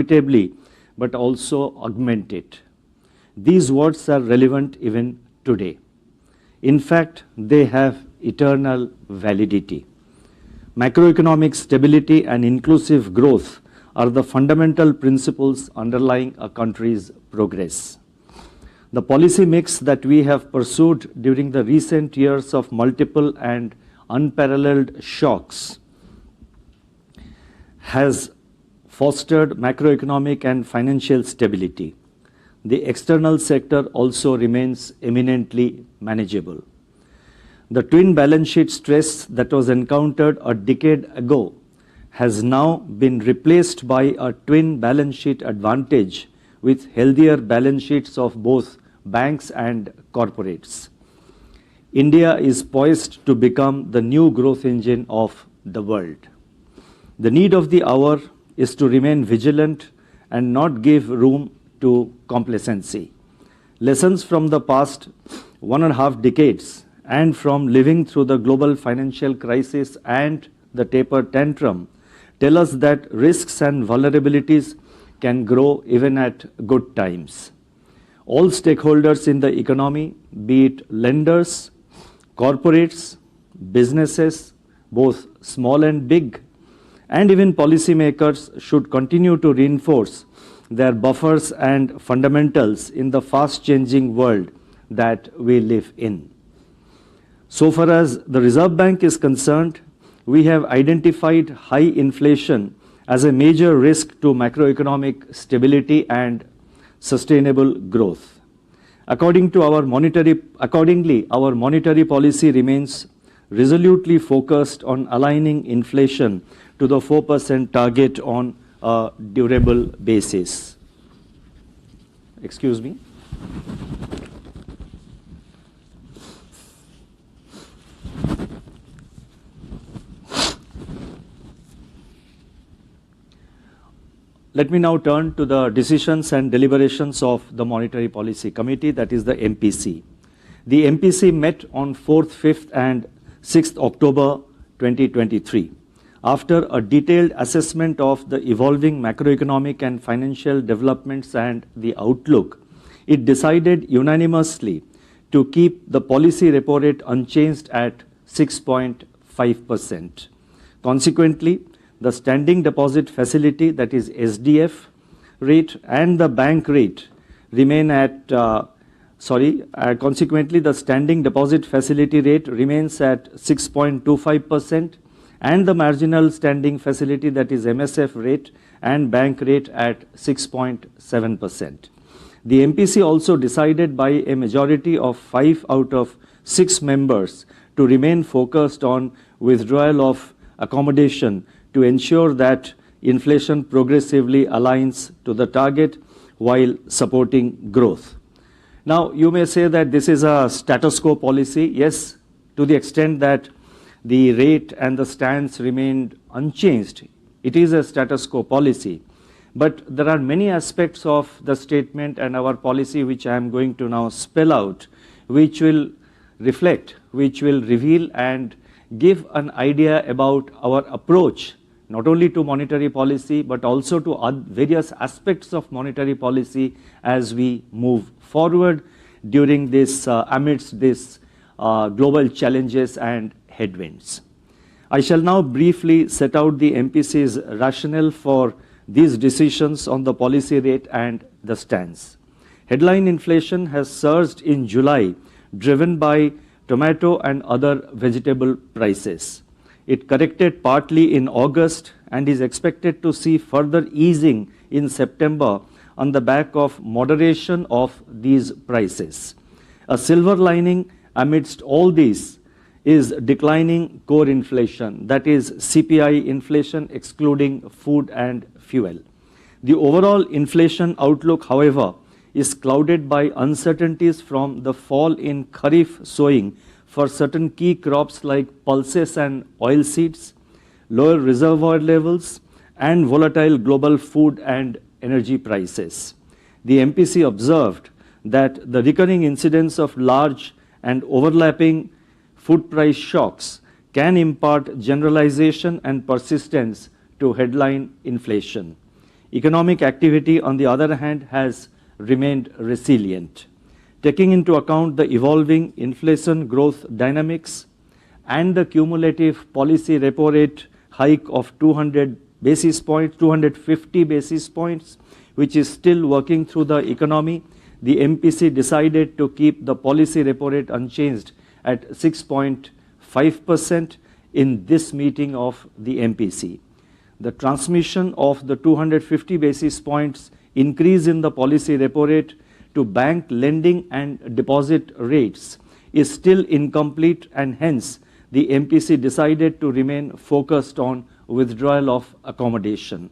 inevitably, but also augment it. These words are relevant even today. In fact, they have eternal validity. Macroeconomic stability and inclusive growth are the fundamental principles underlying a country's progress. The policy mix that we have pursued during the recent years of multiple and unparalleled shocks has fostered macroeconomic and financial stability. The external sector also remains eminently manageable. The twin balance sheet stress that was encountered a decade ago has now been replaced by a twin balance sheet advantage with healthier balance sheets of both banks and corporates. India is poised to become the new growth engine of the world. The need of the hour is to remain vigilant and not give room to complacency. Lessons from the past 1.5 decades and from living through the global financial crisis and the taper tantrum tell us that risks and vulnerabilities can grow even at good times. All stakeholders in the economy, be it lenders, corporates, businesses, both small and big, and even policymakers should continue to reinforce their buffers and fundamentals in the fast-changing world that we live in. So far as the Reserve Bank is concerned, we have identified high inflation as a major risk to macroeconomic stability and sustainable growth. Accordingly, our monetary policy remains resolutely focused on aligning inflation to the 4% target on a durable basis. Excuse me. Let me now turn to the decisions and deliberations of the Monetary Policy Committee, that is the MPC. The MPC met on 4th, 5th and 6th October 2023. After a detailed assessment of the evolving macroeconomic and financial developments and the outlook, it decided unanimously to keep the policy repo rate unchanged at 6.5%. Consequently, the standing deposit facility, that is SDF rate, and the bank rate remain at, consequently the standing deposit facility rate remains at 6.25% and the marginal standing facility, that is MSF rate, and bank rate at 6.7%. The MPC also decided by a majority of 5 out of 6 members to remain focused on withdrawal of accommodation to ensure that inflation progressively aligns to the target while supporting growth. Now, you may say that this is a status quo policy. Yes, to the extent that the rate and the stance remained unchanged, it is a status quo policy. But there are many aspects of the statement and our policy which I am going to now spell out, which will reflect, which will reveal and give an idea about our approach not only to monetary policy but also to various aspects of monetary policy as we move forward during this, amidst this global challenges and headwinds. I shall now briefly set out the MPC's rationale for these decisions on the policy rate and the stance. Headline inflation has surged in July, driven by tomato and other vegetable prices. It corrected partly in August and is expected to see further easing in September on the back of moderation of these prices. A silver lining amidst all these is declining core inflation, that is CPI inflation excluding food and fuel. The overall inflation outlook, however, is clouded by uncertainties from the fall in Kharif sowing for certain key crops like pulses and oilseeds, lower reservoir levels, and volatile global food and energy prices. The MPC observed that the recurring incidence of large and overlapping food price shocks can impart generalization and persistence to headline inflation. Economic activity, on the other hand, has remained resilient. Taking into account the evolving inflation growth dynamics and the cumulative policy repo rate hike of 200 basis points, 250 basis points, which is still working through the economy, the MPC decided to keep the policy repo rate unchanged at 6.5% in this meeting of the MPC. The transmission of the 250 basis points increase in the policy repo rate to bank lending and deposit rates is still incomplete, and hence the MPC decided to remain focused on withdrawal of accommodation.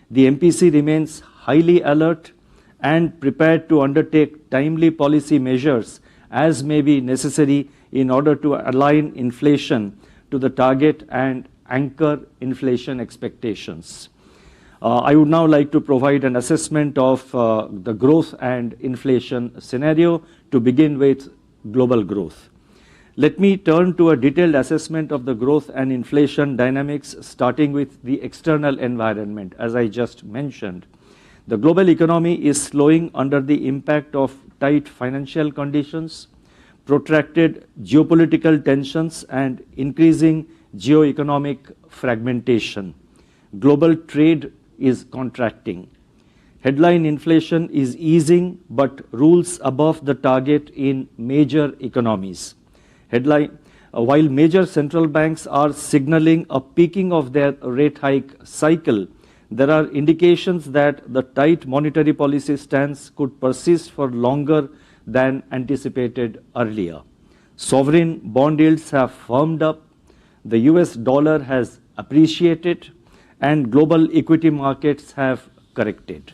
The MPC remains highly alert and prepared to undertake timely policy measures as may be necessary in order to align inflation to the target and anchor inflation expectations. I would now like to provide an assessment of the growth and inflation scenario to begin with global growth. Let me turn to a detailed assessment of the growth and inflation dynamics, starting with the external environment. As I just mentioned, the global economy is slowing under the impact of tight financial conditions, protracted geopolitical tensions, and increasing geoeconomic fragmentation. Global trade is contracting. Headline inflation is easing but rules above the target in major economies. While major central banks are signaling a peaking of their rate hike cycle, there are indications that the tight monetary policy stance could persist for longer than anticipated earlier. Sovereign bond yields have firmed up, the US dollar has appreciated, and global equity markets have corrected.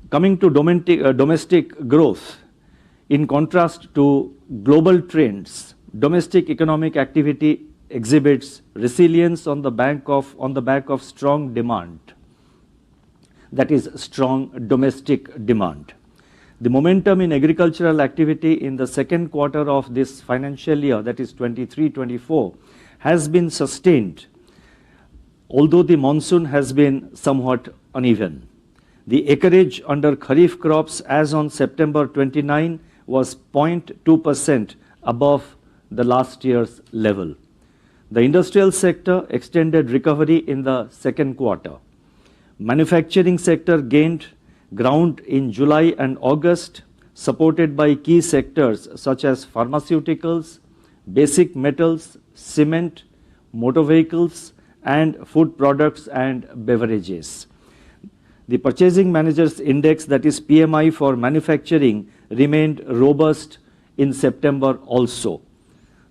Coming to domestic growth, in contrast to global trends, domestic economic activity exhibits resilience on the back of strong demand, that is, strong domestic demand. The momentum in agricultural activity in the second quarter of this financial year, that is 23-24, has been sustained, although the monsoon has been somewhat uneven. The acreage under Kharif crops as on September 29 was 0.2% above the last year's level. The industrial sector extended recovery in the second quarter. Manufacturing sector gained ground in July and August, supported by key sectors such as pharmaceuticals, basic metals, cement, motor vehicles, and food products and beverages. The Purchasing Managers Index, that is PMI for manufacturing, remained robust in September also.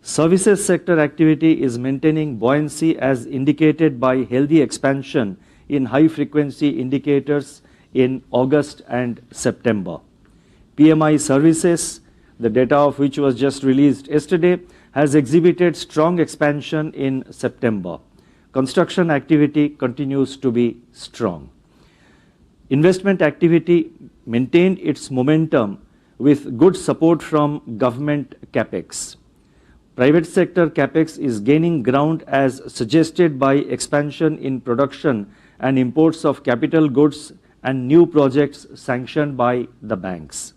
Services sector activity is maintaining buoyancy as indicated by healthy expansion in high-frequency indicators in August and September. PMI services, the data of which was just released yesterday, has exhibited strong expansion in September. Construction activity continues to be strong. Investment activity maintained its momentum with good support from government capex. Private sector capex is gaining ground as suggested by expansion in production and imports of capital goods and new projects sanctioned by the banks.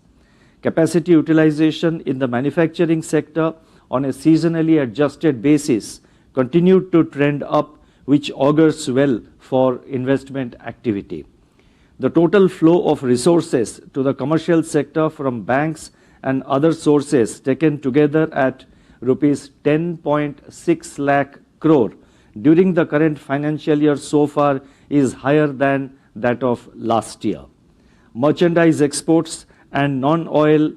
Capacity utilization in the manufacturing sector on a seasonally adjusted basis continued to trend up, which augurs well for investment activity. The total flow of resources to the commercial sector from banks and other sources taken together at rupees 10.6 lakh crore during the current financial year so far is higher than that of last year. Merchandise exports and non-oil,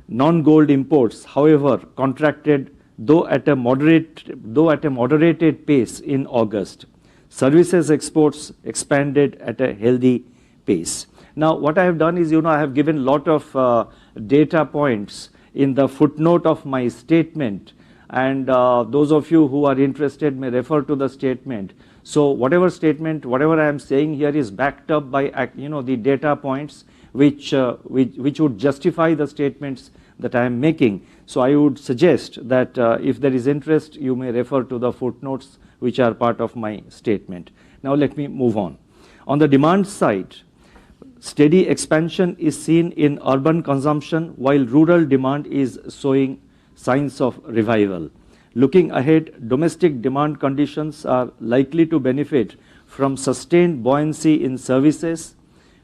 non-gold imports, however, contracted though at a moderated pace in August. Services exports expanded at a healthy pace. Now, what I have done is, I have given a lot of data points in the footnote of my statement, and those of you who are interested may refer to the statement. So whatever statement, whatever I am saying here is backed up by the data points which would justify the statements that I am making. So I would suggest that if there is interest, you may refer to the footnotes which are part of my statement. Now let me move on. On the demand side, steady expansion is seen in urban consumption while rural demand is showing signs of revival. Looking ahead, domestic demand conditions are likely to benefit from sustained buoyancy in services,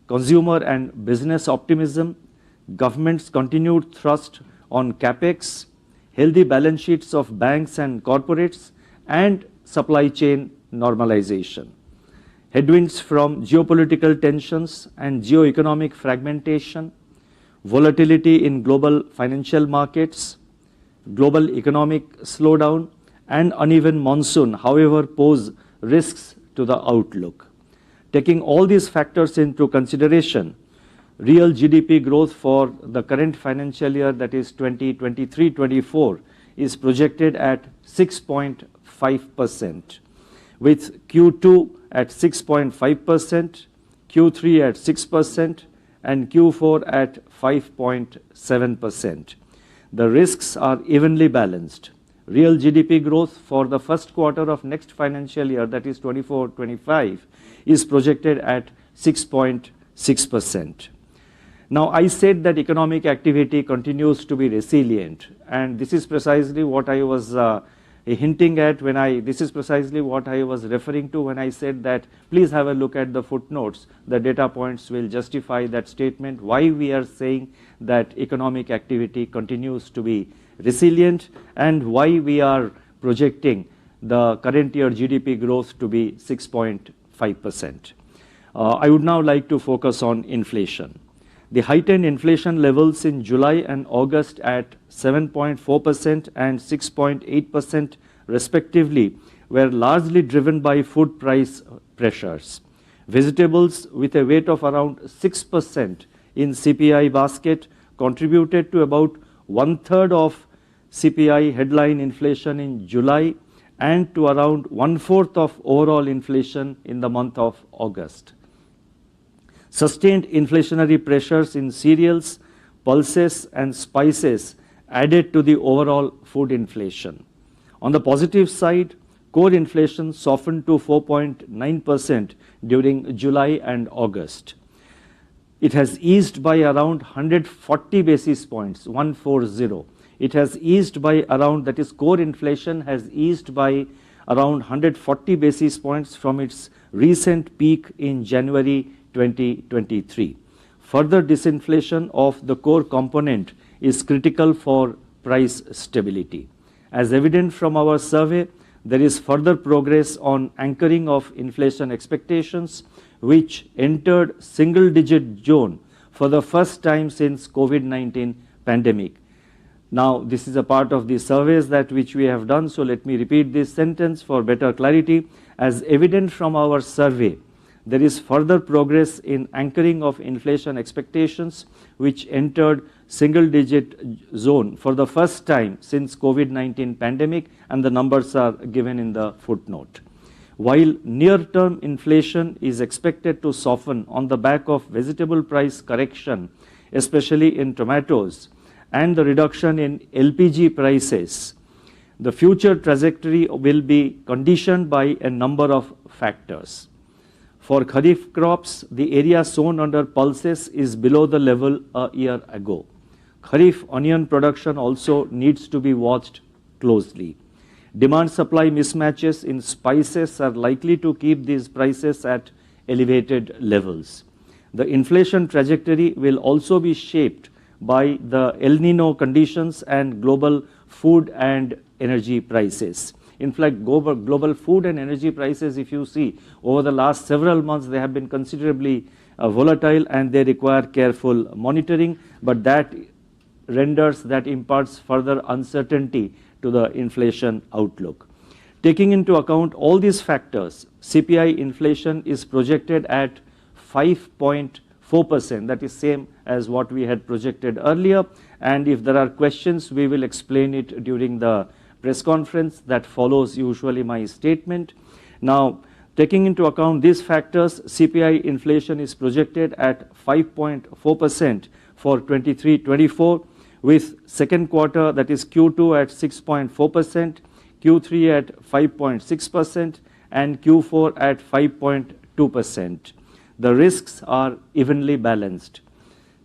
consumer and business optimism, government's continued thrust on capex, healthy balance sheets of banks and corporates, and supply chain normalization. Headwinds from geopolitical tensions and geoeconomic fragmentation, volatility in global financial markets, global economic slowdown, and uneven monsoon, however, pose risks to the outlook. Taking all these factors into consideration, real GDP growth for the current financial year, that is 2023-24, is projected at 6.5%, with Q2 at 6.5%, Q3 at 6%, and Q4 at 5.7%. The risks are evenly balanced. Real GDP growth for the first quarter of next financial year, that is 24-25, is projected at 6.6%. Now, I said that economic activity continues to be resilient, and this is precisely what I was hinting at this is precisely what I was referring to when I said that please have a look at the footnotes. The data points will justify that statement, why we are saying that economic activity continues to be resilient and why we are projecting the current year GDP growth to be 6.5%. I would now like to focus on inflation. The heightened inflation levels in July and August at 7.4% and 6.8% respectively were largely driven by food price pressures. Vegetables with a weight of around 6% in CPI basket contributed to about 1/3 of CPI headline inflation in July and to around 1/4 of overall inflation in the month of August. Sustained inflationary pressures in cereals, pulses, and spices added to the overall food inflation. On the positive side, core inflation softened to 4.9% during July and August. It has eased by around 140 basis points, 140. It has eased by around, that is, core inflation has eased by around 140 basis points from its recent peak in January 2023. Further disinflation of the core component is critical for price stability. As evident from our survey, there is further progress on anchoring of inflation expectations, which entered single-digit zone for the first time since COVID-19 pandemic. Now, this is a part of the surveys that which we have done, so let me repeat this sentence for better clarity. As evident from our survey, there is further progress in anchoring of inflation expectations, which entered single-digit zone for the first time since COVID-19 pandemic, and the numbers are given in the footnote. While near-term inflation is expected to soften on the back of vegetable price correction, especially in tomatoes, and the reduction in LPG prices, the future trajectory will be conditioned by a number of factors. For Kharif crops, the area sown under pulses is below the level a year ago. Kharif onion production also needs to be watched closely. Demand-supply mismatches in spices are likely to keep these prices at elevated levels. The inflation trajectory will also be shaped by the El Nino conditions and global food and energy prices. In fact, global food and energy prices, if you see, over the last several months, they have been considerably volatile and they require careful monitoring, but that imparts further uncertainty to the inflation outlook. Taking into account all these factors, CPI inflation is projected at 5.4%, that is same as what we had projected earlier, and if there are questions, we will explain it during the press conference that follows usually my statement. Now, taking into account these factors, CPI inflation is projected at 5.4% for 23-24, with second quarter, that is Q2 at 6.4%, Q3 at 5.6%, and Q4 at 5.2%. The risks are evenly balanced.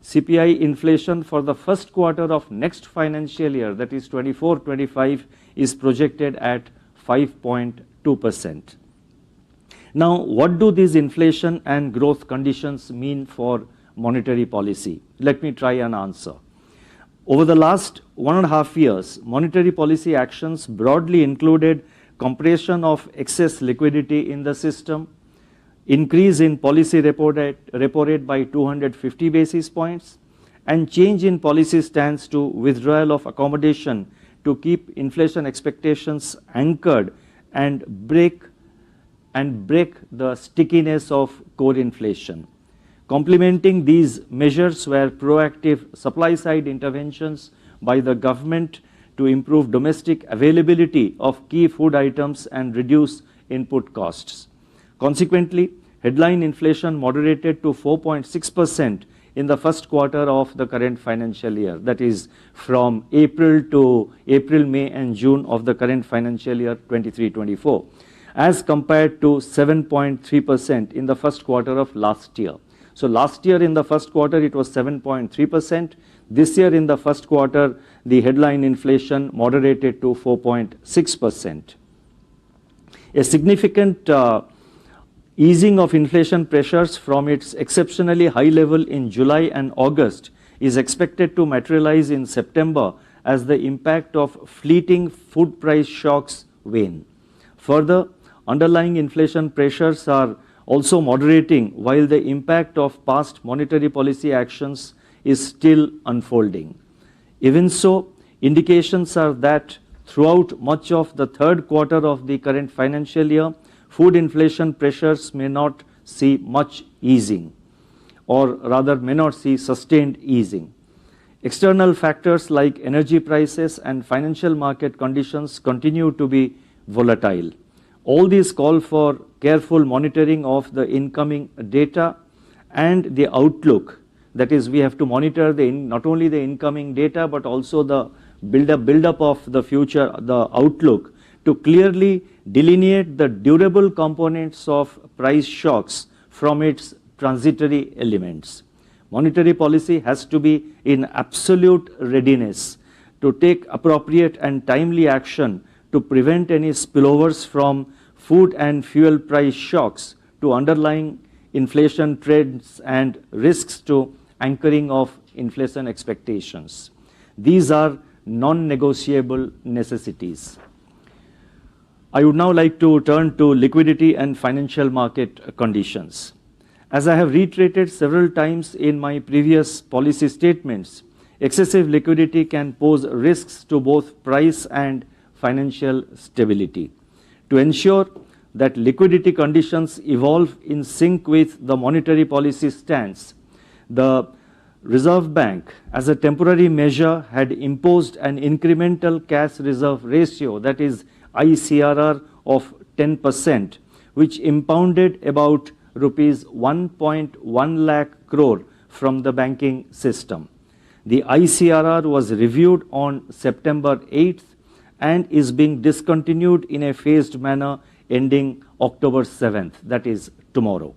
CPI inflation for the first quarter of next financial year, that is 24-25, is projected at 5.2%. Now, what do these inflation and growth conditions mean for monetary policy? Let me try and answer. Over the last 1.5 years, monetary policy actions broadly included compression of excess liquidity in the system, increase in policy repo rate by 250 basis points, and change in policy stance to withdrawal of accommodation to keep inflation expectations anchored and break the stickiness of core inflation. Complementing these measures were proactive supply-side interventions by the government to improve domestic availability of key food items and reduce input costs. Consequently, headline inflation moderated to 4.6% in the first quarter of the current financial year, that is from April, May and June of the current financial year 23-24, as compared to 7.3% in the first quarter of last year. So last year in the first quarter it was 7.3%. This year in the first quarter the headline inflation moderated to 4.6%. A significant easing of inflation pressures from its exceptionally high level in July and August is expected to materialize in September as the impact of fleeting food price shocks wane. Further, underlying inflation pressures are also moderating while the impact of past monetary policy actions is still unfolding. Even so, indications are that throughout much of the third quarter of the current financial year, food inflation pressures may not see much easing, or rather may not see sustained easing. External factors like energy prices and financial market conditions continue to be volatile. All these call for careful monitoring of the incoming data and the outlook. That is, we have to monitor not only the incoming data but also the build-up of the future, the outlook, to clearly delineate the durable components of price shocks from its transitory elements. Monetary policy has to be in absolute readiness to take appropriate and timely action to prevent any spillovers from food and fuel price shocks to underlying inflation trends and risks to anchoring of inflation expectations. These are non-negotiable necessities. I would now like to turn to liquidity and financial market conditions. As I have reiterated several times in my previous policy statements, excessive liquidity can pose risks to both price and financial stability. To ensure that liquidity conditions evolve in sync with the monetary policy stance, the Reserve Bank, as a temporary measure, had imposed an incremental cash reserve ratio, that is ICRR, of 10%, which impounded about rupees 1.1 lakh crore from the banking system. The ICRR was reviewed on September 8th and is being discontinued in a phased manner ending October 7th, that is tomorrow.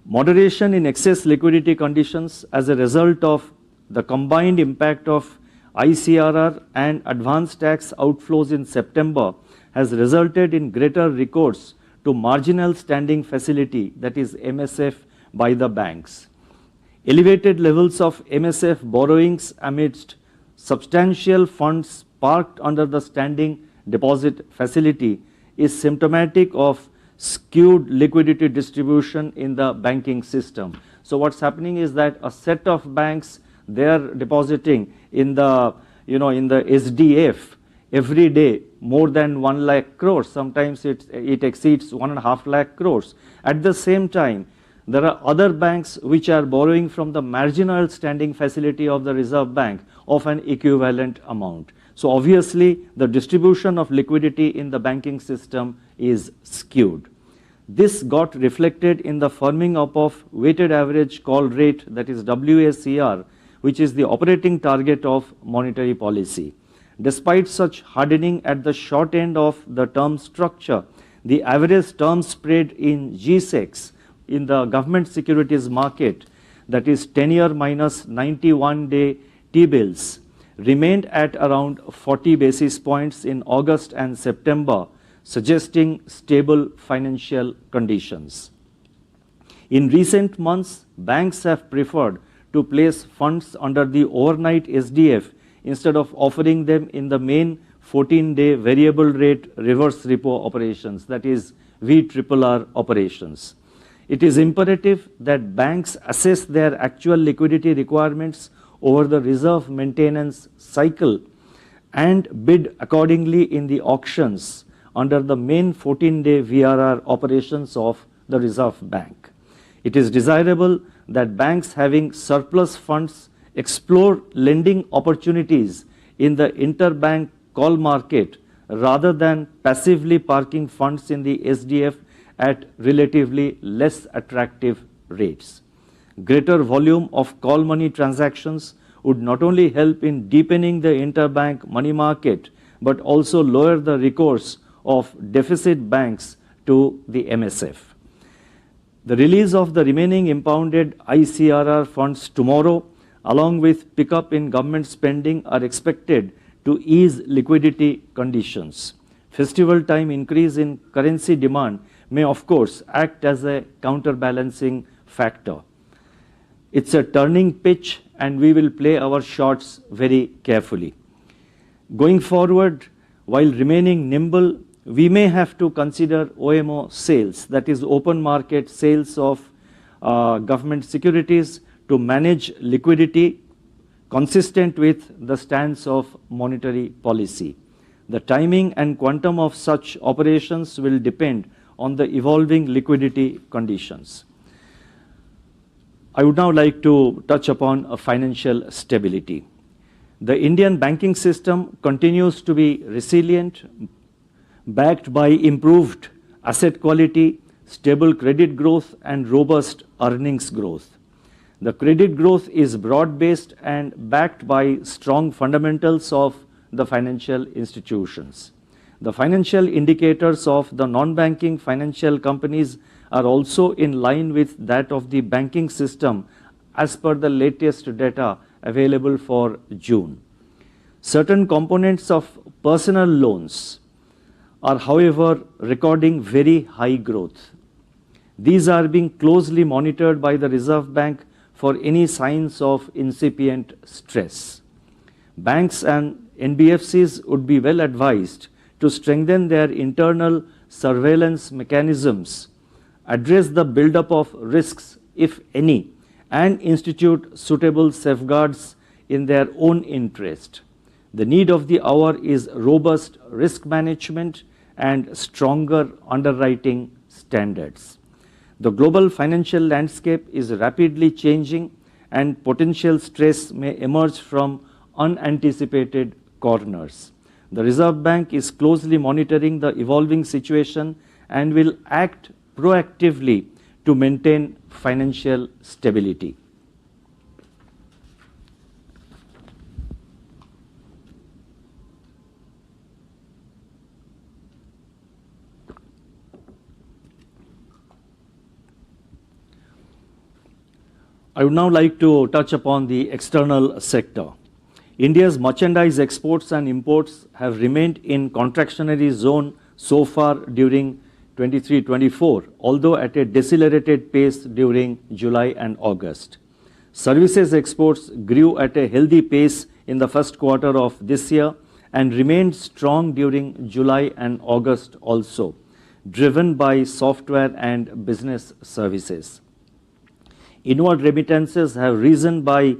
Moderation in excess liquidity conditions as a result of the combined impact of ICRR and advance tax outflows in September has resulted in greater recourse to marginal standing facility, that is MSF, by the banks. Elevated levels of MSF borrowings amidst substantial funds parked under the standing deposit facility is symptomatic of skewed liquidity distribution in the banking system. So what's happening is that a set of banks, they are depositing in the SDF every day more than 1 lakh crores. Sometimes it exceeds 1.5 lakh crores. At the same time, there are other banks which are borrowing from the marginal standing facility of the Reserve Bank of an equivalent amount. So obviously the distribution of liquidity in the banking system is skewed. This got reflected in the firming up of weighted average call rate, that is WACR, which is the operating target of monetary policy. Despite such hardening at the short end of the term structure, the average term spread in G-Secs in the government securities market, that is 10-year minus 91-day T-bills, remained at around 40 basis points in August and September, suggesting stable financial conditions. In recent months, banks have preferred to place funds under the overnight SDF instead of offering them in the main 14-day variable rate reverse repo operations, that is VRRR operations. It is imperative that banks assess their actual liquidity requirements over the reserve maintenance cycle and bid accordingly in the auctions under the main 14-day VRR operations of the Reserve Bank. It is desirable that banks having surplus funds explore lending opportunities in the interbank call market rather than passively parking funds in the SDF at relatively less attractive rates. Greater volume of call money transactions would not only help in deepening the interbank money market, but also lower the recourse of deficit banks to the MSF. The release of the remaining impounded ICRR funds tomorrow, along with pickup in government spending, are expected to ease liquidity conditions. Festival time increase in currency demand may of course act as a counterbalancing factor. It's a turning pitch and we will play our shots very carefully. Going forward, while remaining nimble, we may have to consider OMO sales, that is open market sales of government securities, to manage liquidity consistent with the stance of monetary policy. The timing and quantum of such operations will depend on the evolving liquidity conditions. I would now like to touch upon financial stability. The Indian banking system continues to be resilient, backed by improved asset quality, stable credit growth, and robust earnings growth. The credit growth is broad-based and backed by strong fundamentals of the financial institutions. The financial indicators of the non-banking financial companies are also in line with that of the banking system as per the latest data available for June. Certain components of personal loans are, however, recording very high growth. These are being closely monitored by the Reserve Bank for any signs of incipient stress. Banks and NBFCs would be well advised to strengthen their internal surveillance mechanisms, address the buildup of risks, if any, and institute suitable safeguards in their own interest. The need of the hour is robust risk management and stronger underwriting standards. The global financial landscape is rapidly changing and potential stress may emerge from unanticipated corners. The Reserve Bank is closely monitoring the evolving situation and will act proactively to maintain financial stability. I would now like to touch upon the external sector. India's merchandise exports and imports have remained in contractionary zone so far during 23-24, although at a decelerated pace during July and August. Services exports grew at a healthy pace in the first quarter of this year and remained strong during July and August also, driven by software and business services. Inward remittances have risen by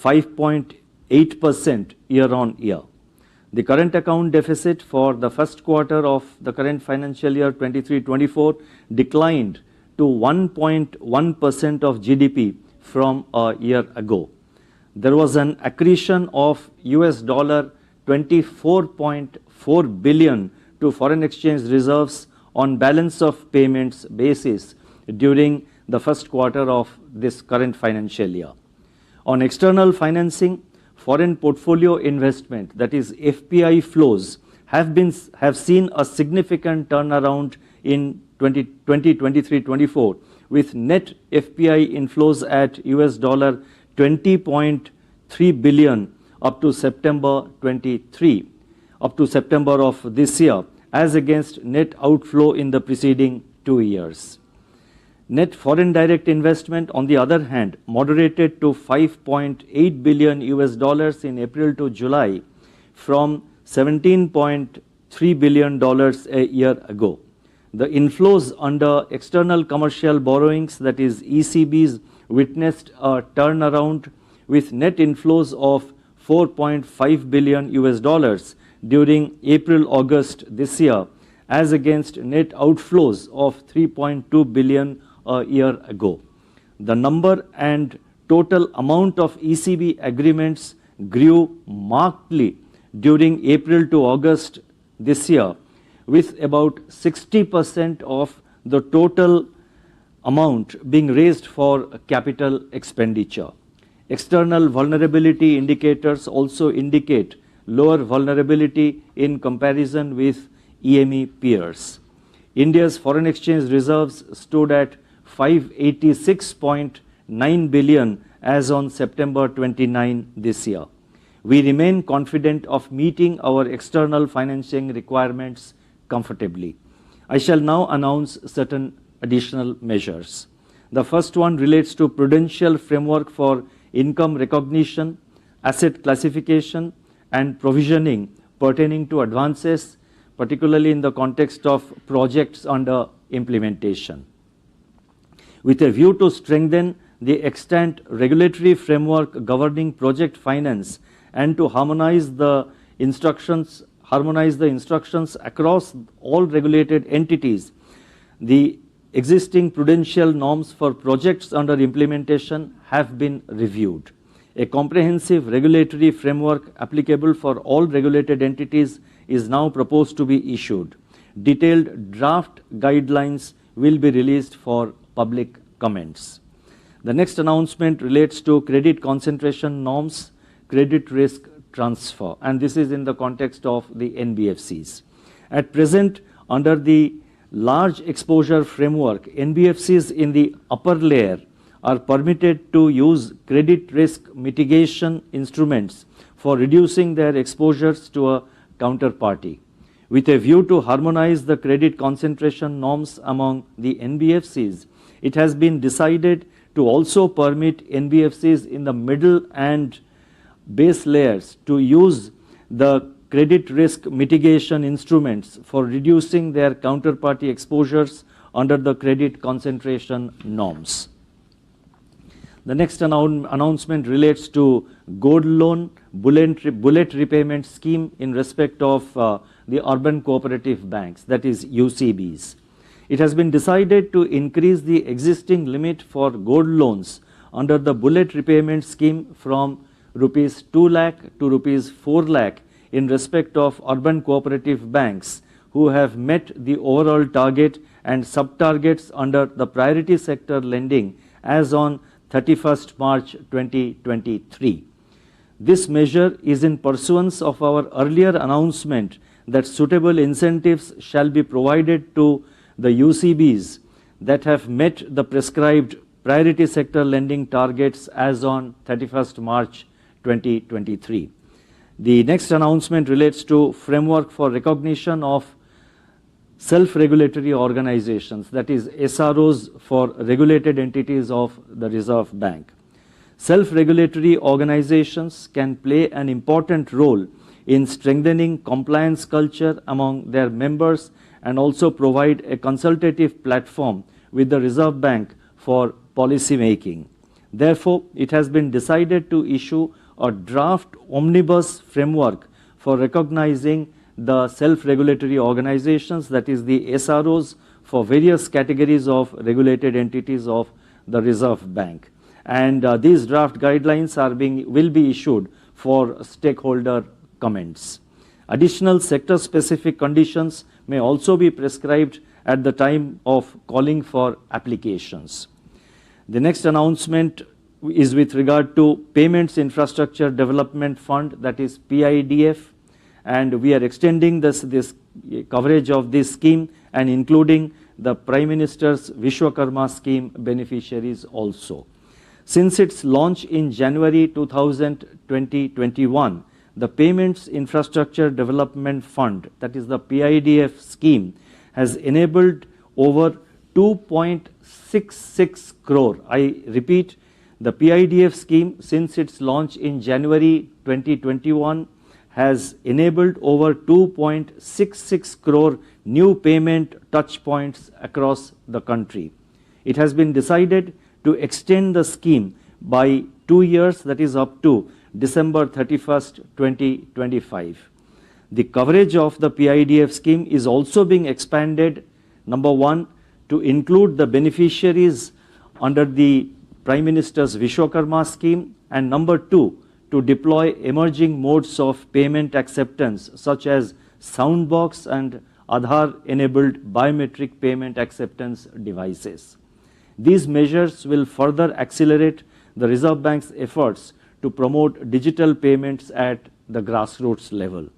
5.8% year on year. The current account deficit for the first quarter of the current financial year 23-24 declined to 1.1% of GDP from a year ago. There was an accretion of $24.4 billion to foreign exchange reserves on balance of payments basis during the first quarter of this current financial year. On external financing, foreign portfolio investment, that is FPI flows, have seen a significant turnaround in 2023-24, with net FPI inflows at US dollar 20.3 billion up to September 23, up to September of this year, as against net outflow in the preceding 2 years. Net foreign direct investment, on the other hand, moderated to 5.8 billion US dollars in April to July from 17.3 billion dollars a year ago. The inflows under external commercial borrowings, that is ECBs, witnessed a turnaround with net inflows of 4.5 billion US dollars during April-August this year, as against net outflows of 3.2 billion a year ago. The number and total amount of ECB agreements grew markedly during April to August this year, with about 60% of the total amount being raised for capital expenditure. External vulnerability indicators also indicate lower vulnerability in comparison with EME peers. India's foreign exchange reserves stood at 586.9 billion as on September 29 this year. We remain confident of meeting our external financing requirements comfortably. I shall now announce certain additional measures. The first one relates to prudential framework for income recognition, asset classification, and provisioning pertaining to advances, particularly in the context of projects under implementation. With a view to strengthen the extant regulatory framework governing project finance and to harmonize the instructions across all regulated entities, the existing prudential norms for projects under implementation have been reviewed. A comprehensive regulatory framework applicable for all regulated entities is now proposed to be issued. Detailed draft guidelines will be released for public comments. The next announcement relates to credit concentration norms, credit risk transfer, and this is in the context of the NBFCs. At present, under the large exposure framework, NBFCs in the upper layer are permitted to use credit risk mitigation instruments for reducing their exposures to a counterparty. With a view to harmonize the credit concentration norms among the NBFCs, it has been decided to also permit NBFCs in the middle and base layers to use the credit risk mitigation instruments for reducing their counterparty exposures under the credit concentration norms. The next announcement relates to gold loan bullet repayment scheme in respect of the urban cooperative banks, that is UCBs. It has been decided to increase the existing limit for gold loans under the bullet repayment scheme from rupees 2 lakh to rupees 4 lakh in respect of urban cooperative banks who have met the overall target and sub-targets under the priority sector lending as on 31st March 2023. This measure is in pursuance of our earlier announcement that suitable incentives shall be provided to the UCBs that have met the prescribed priority sector lending targets as on 31st March 2023. The next announcement relates to framework for recognition of self-regulatory organizations, that is SROs for regulated entities of the Reserve Bank. Self-regulatory organizations can play an important role in strengthening compliance culture among their members and also provide a consultative platform with the Reserve Bank for policy making. Therefore, it has been decided to issue a draft omnibus framework for recognizing the self-regulatory organizations, that is the SROs, for various categories of regulated entities of the Reserve Bank. And these draft guidelines will be issued for stakeholder comments. Additional sector-specific conditions may also be prescribed at the time of calling for applications. The next announcement is with regard to Payments Infrastructure Development Fund, that is PIDF, and we are extending this coverage of this scheme and including the Prime Minister's Vishwakarma scheme beneficiaries also. Since its launch in January 2021, the Payments Infrastructure Development Fund, that is the PIDF scheme, has enabled over 2.66 crore. I repeat, the PIDF scheme, since its launch in January 2021, has enabled over 2.66 crore new payment touch points across the country. It has been decided to extend the scheme by 2 years, that is up to December 31st, 2025. The coverage of the PIDF scheme is also being expanded, number one, to include the beneficiaries under the Prime Minister's Vishwakarma scheme, and number two, to deploy emerging modes of payment acceptance such as Soundbox and Aadhaar-enabled biometric payment acceptance devices. These measures will further accelerate the Reserve Bank's efforts to promote digital payments at the grassroots level.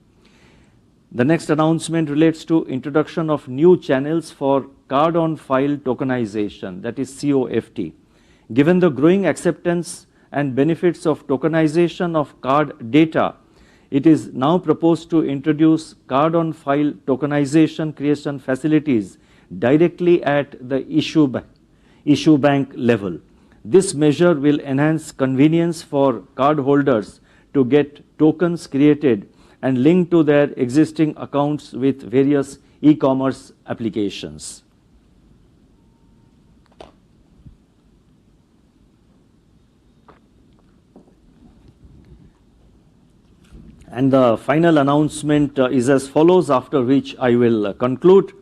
The next announcement relates to introduction of new channels for card-on-file tokenization, that is COFT. Given the growing acceptance and benefits of tokenization of card data, it is now proposed to introduce card-on-file tokenization creation facilities directly at the issue bank level. This measure will enhance convenience for cardholders to get tokens created and linked to their existing accounts with various e-commerce applications. And the final announcement is as follows, after which I will conclude.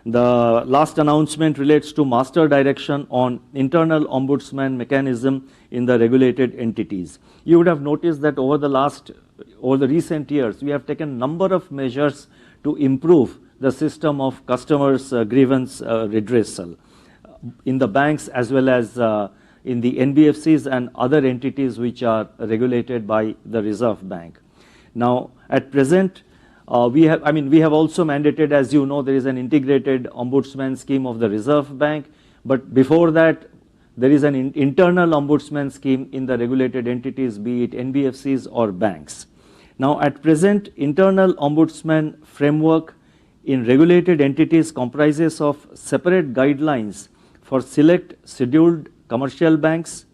The last announcement relates to master direction on internal ombudsman mechanism in the regulated entities. You would have noticed that over the recent years, we have taken number of measures to improve the system of customers' grievance redressal in the banks as well as in the NBFCs and other entities which are regulated by the Reserve Bank. Now, at present, we have also mandated, as you know, there is an integrated ombudsman scheme of the Reserve Bank, but before that, there is an internal ombudsman scheme in the regulated entities, be it NBFCs or banks. Now, at present, internal ombudsman framework in regulated entities comprises of separate guidelines for select scheduled commercial banks,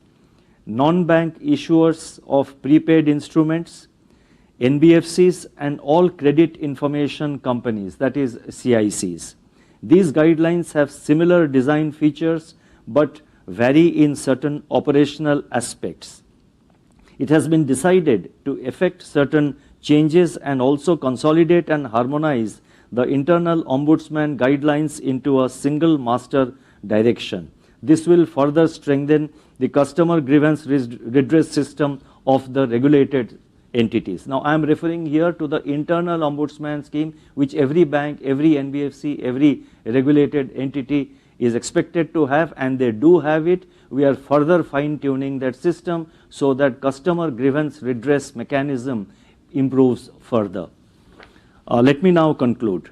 non-bank issuers of prepaid instruments, NBFCs and all credit information companies, that is CICs. These guidelines have similar design features but vary in certain operational aspects. It has been decided to effect certain changes and also consolidate and harmonize the internal ombudsman guidelines into a single master direction. This will further strengthen the customer grievance redress system of the regulated entities. Now, I am referring here to the internal ombudsman scheme, which every bank, every NBFC, every regulated entity is expected to have, and they do have it. We are further fine-tuning that system so that customer grievance redress mechanism improves further. Let me now conclude.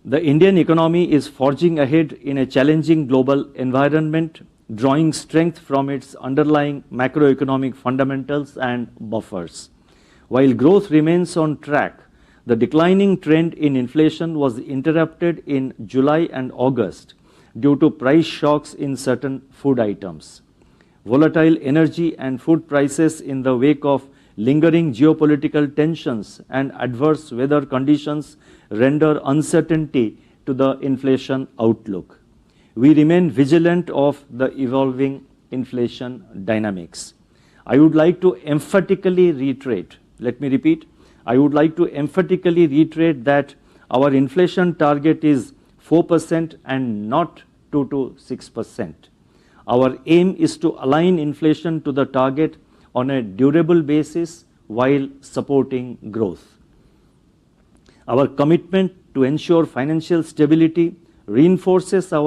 The Indian economy is forging ahead in a challenging global environment, drawing strength from its underlying macroeconomic fundamentals and buffers. While growth remains on track, the declining trend in inflation was interrupted in July and August due to price shocks in certain food items. Volatile energy and food prices in the wake of lingering geopolitical tensions and adverse weather conditions render uncertainty to the inflation outlook. We remain vigilant of the evolving inflation dynamics. I would like to emphatically reiterate, let me repeat, I would like to emphatically reiterate that our inflation target is 4% and not 2 to 6%. Our aim is to align inflation to the target on a durable basis while supporting growth. Our commitment to ensure financial stability reinforces our